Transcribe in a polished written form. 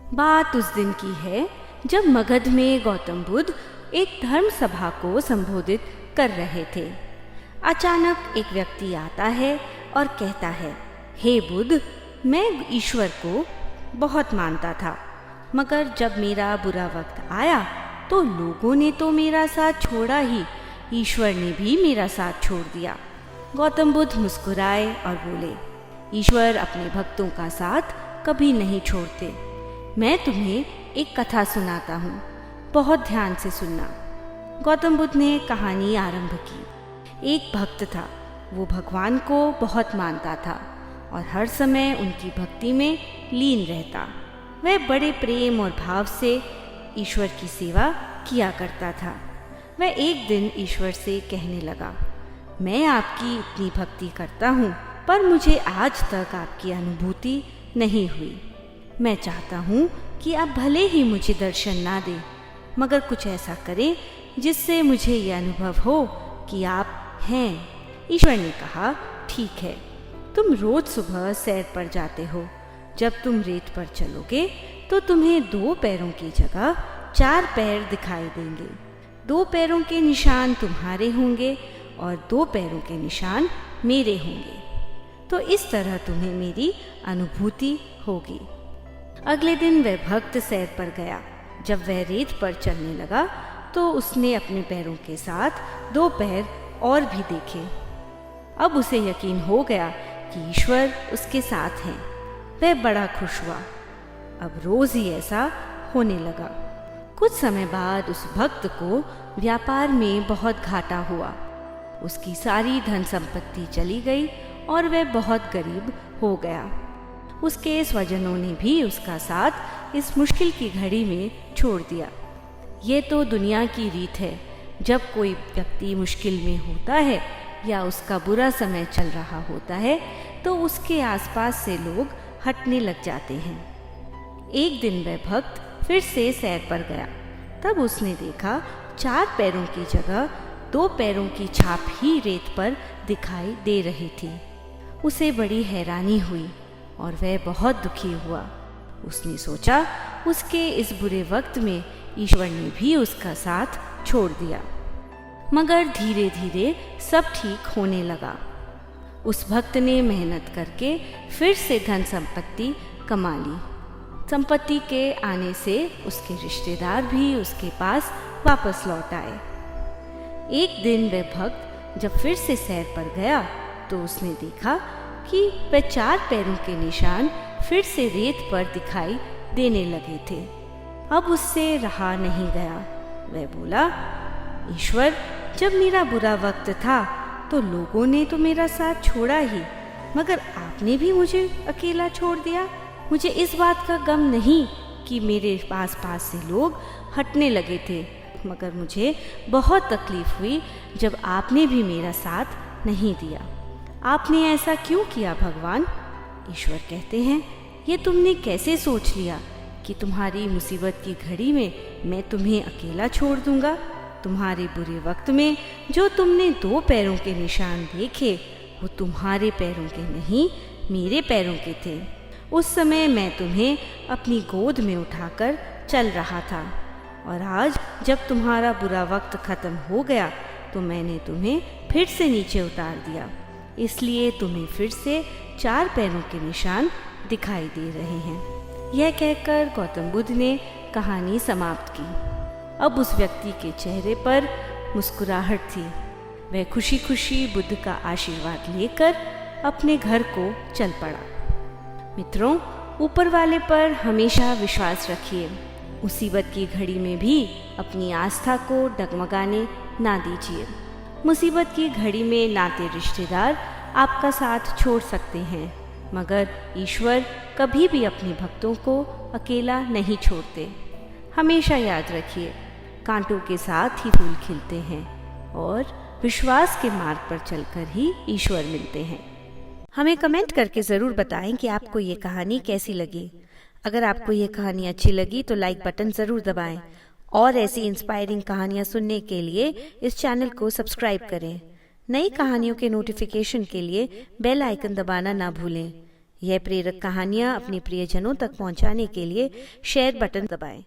बात उस दिन की है जब मगध में गौतम बुद्ध एक धर्म सभा को संबोधित कर रहे थे। अचानक एक व्यक्ति आता है और कहता है, हे बुद्ध, मैं ईश्वर को बहुत मानता था, मगर जब मेरा बुरा वक्त आया तो लोगों ने तो मेरा साथ छोड़ा ही, ईश्वर ने भी मेरा साथ छोड़ दिया। गौतम बुद्ध मुस्कुराए और बोले, ईश्वर अपने भक्तों का साथ कभी नहीं छोड़ते। मैं तुम्हें एक कथा सुनाता हूँ, बहुत ध्यान से सुनना। गौतम बुद्ध ने कहानी आरंभ की। एक भक्त था, वो भगवान को बहुत मानता था और हर समय उनकी भक्ति में लीन रहता। वह बड़े प्रेम और भाव से ईश्वर की सेवा किया करता था। वह एक दिन ईश्वर से कहने लगा, मैं आपकी इतनी भक्ति करता हूँ, पर मुझे आज तक आपकी अनुभूति नहीं हुई। मैं चाहता हूँ कि आप भले ही मुझे दर्शन ना दें, मगर कुछ ऐसा करें जिससे मुझे ये अनुभव हो कि आप हैं। ईश्वर ने कहा, ठीक है, तुम रोज सुबह सैर पर जाते हो। जब तुम रेत पर चलोगे तो तुम्हें 2 पैरों की जगह 4 पैर दिखाई देंगे। 2 पैरों के निशान तुम्हारे होंगे और 2 पैरों के निशान मेरे होंगे। तो इस तरह तुम्हें मेरी अनुभूति होगी। अगले दिन वह भक्त सैर पर गया। जब वह रेत पर चलने लगा तो उसने अपने पैरों के साथ 2 पैर और भी देखे। अब उसे यकीन हो गया कि ईश्वर उसके साथ हैं। वह बड़ा खुश हुआ। अब रोज ही ऐसा होने लगा। कुछ समय बाद उस भक्त को व्यापार में बहुत घाटा हुआ। उसकी सारी धन संपत्ति चली गई और वह बहुत गरीब हो गया। उसके स्वजनों ने भी उसका साथ इस मुश्किल की घड़ी में छोड़ दिया। ये तो दुनिया की रीत है, जब कोई व्यक्ति मुश्किल में होता है या उसका बुरा समय चल रहा होता है तो उसके आसपास से लोग हटने लग जाते हैं। एक दिन वह भक्त फिर से सैर पर गया। तब उसने देखा 4 पैरों की जगह 2 पैरों की छाप ही रेत पर दिखाई दे रही थी। उसे बड़ी हैरानी हुई और वह बहुत दुखी हुआ। उसने सोचा, उसके इस बुरे वक्त में ईश्वर ने भी उसका साथ छोड़ दिया। मगर धीरे धीरे सब ठीक होने लगा। उस भक्त ने मेहनत करके फिर से धन संपत्ति कमा ली। संपत्ति के आने से उसके रिश्तेदार भी उसके पास वापस लौट आए। एक दिन वह भक्त जब फिर से सैर पर गया तो उसने देखा कि वह 4 पैरों के निशान फिर से रेत पर दिखाई देने लगे थे। अब उससे रहा नहीं गया। वह बोला, ईश्वर, जब मेरा बुरा वक्त था तो लोगों ने तो मेरा साथ छोड़ा ही, मगर आपने भी मुझे अकेला छोड़ दिया। मुझे इस बात का गम नहीं कि मेरे पास से लोग हटने लगे थे, मगर मुझे बहुत तकलीफ हुई जब आपने भी मेरा साथ नहीं दिया। आपने ऐसा क्यों किया भगवान? ईश्वर कहते हैं, ये तुमने कैसे सोच लिया कि तुम्हारी मुसीबत की घड़ी में मैं तुम्हें अकेला छोड़ दूंगा? तुम्हारे बुरे वक्त में जो तुमने 2 पैरों के निशान देखे वो तुम्हारे पैरों के नहीं, मेरे पैरों के थे। उस समय मैं तुम्हें अपनी गोद में उठाकर चल रहा था और आज जब तुम्हारा बुरा वक्त खत्म हो गया तो मैंने तुम्हें फिर से नीचे उतार दिया। इसलिए तुम्हें फिर से 4 पैरों के निशान दिखाई दे रहे हैं। यह कहकर गौतम बुद्ध ने कहानी समाप्त की। अब उस व्यक्ति के चेहरे पर मुस्कुराहट थी। वह खुशी खुशी बुद्ध का आशीर्वाद लेकर अपने घर को चल पड़ा। मित्रों, ऊपर वाले पर हमेशा विश्वास रखिए। मुसीबत की घड़ी में भी अपनी आस्था को डगमगाने ना दीजिए। मुसीबत की घड़ी में नाते रिश्तेदार आपका साथ छोड़ सकते हैं, मगर ईश्वर कभी भी अपने भक्तों को अकेला नहीं छोड़ते। हमेशा याद रखिए, कांटों के साथ ही फूल खिलते हैं और विश्वास के मार्ग पर चलकर ही ईश्वर मिलते हैं। हमें कमेंट करके ज़रूर बताएं कि आपको ये कहानी कैसी लगी। अगर आपको ये कहानी अच्छी लगी तो लाइक बटन ज़रूर दबाएं और ऐसी इंस्पायरिंग कहानियाँ सुनने के लिए इस चैनल को सब्सक्राइब करें। नई कहानियों के नोटिफिकेशन के लिए बेल आइकन दबाना ना भूलें। यह प्रेरक कहानियाँ अपने प्रियजनों तक पहुँचाने के लिए शेयर बटन दबाएं।